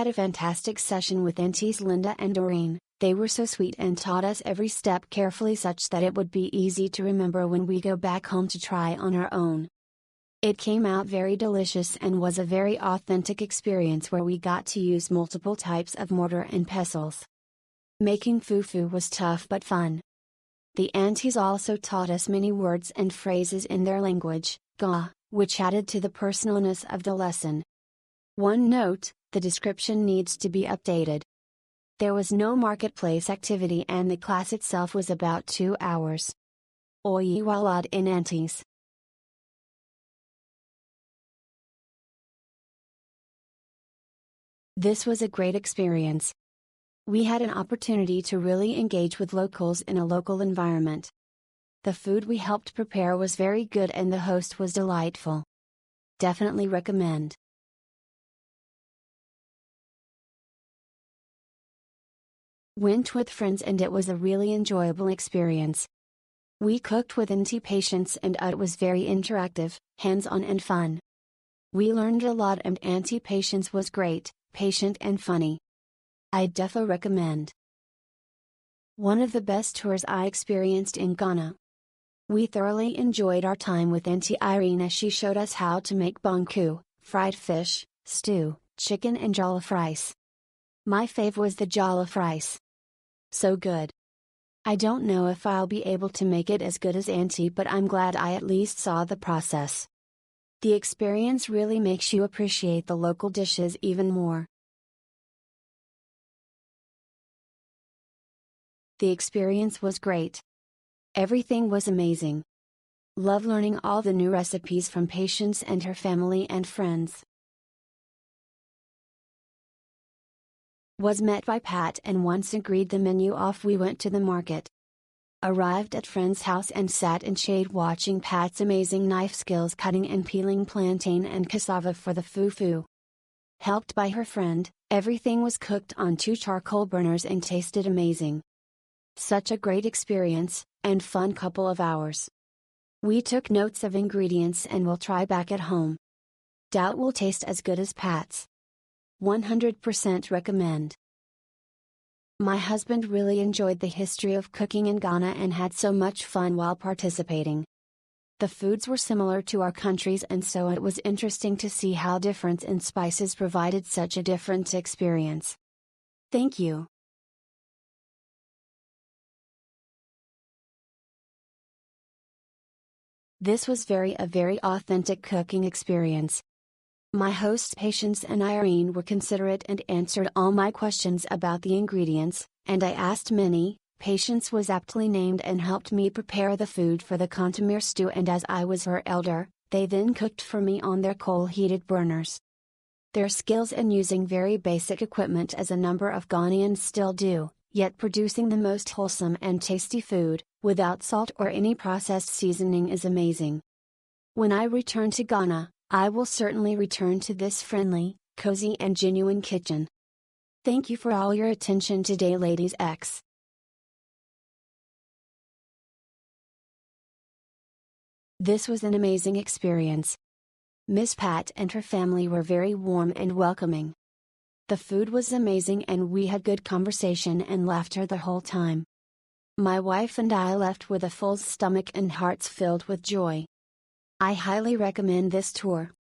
had a fantastic session with Aunties Linda and Doreen. They were so sweet and taught us every step carefully such that it would be easy to remember when we go back home to try on our own. It came out very delicious and was a very authentic experience where we got to use multiple types of mortar and pestles. Making fufu was tough but fun. The aunties also taught us many words and phrases in their language, Ga, which added to the personalness of the lesson. One note, the description needs to be updated. There was no marketplace activity and the class itself was about 2 hours. Oyi walad in aunties. This was a great experience. We had an opportunity to really engage with locals in a local environment. The food we helped prepare was very good and the host was delightful. Definitely recommend. Went with friends and it was a really enjoyable experience. We cooked with auntie patients and it was very interactive, hands-on and fun. We learned a lot and auntie patience was great, patient and funny. I'd defo recommend. One of the best tours I experienced in Ghana. We thoroughly enjoyed our time with Auntie Irene as she showed us how to make banku, fried fish, stew, chicken and jollof rice. My fave was the jollof rice. So good. I don't know if I'll be able to make it as good as Auntie, but I'm glad I at least saw the process. The experience really makes you appreciate the local dishes even more. The experience was great. Everything was amazing. Love learning all the new recipes from patients and her family and friends. Was met by Pat and once agreed the menu off we went to the market. Arrived at friend's house and sat in shade watching Pat's amazing knife skills cutting and peeling plantain and cassava for the fufu. Helped by her friend, everything was cooked on 2 charcoal burners and tasted amazing. Such a great experience, and fun couple of hours. We took notes of ingredients and will try back at home. Doubt will taste as good as Pat's. 100% recommend. My husband really enjoyed the history of cooking in Ghana and had so much fun while participating. The foods were similar to our countries and so it was interesting to see how difference in spices provided such a different experience. Thank you. This was a very authentic cooking experience. My hosts Patience and Irene were considerate and answered all my questions about the ingredients, and I asked many. Patience was aptly named and helped me prepare the food for the contomere stew, and as I was her elder, they then cooked for me on their coal-heated burners. Their skills in using very basic equipment as a number of Ghanaians still do, yet producing the most wholesome and tasty food, without salt or any processed seasoning is amazing. When I return to Ghana, I will certainly return to this friendly, cozy and genuine kitchen. Thank you for all your attention today, ladies X. This was an amazing experience. Miss Pat and her family were very warm and welcoming. The food was amazing and we had good conversation and laughter the whole time. My wife and I left with a full stomach and hearts filled with joy. I highly recommend this tour.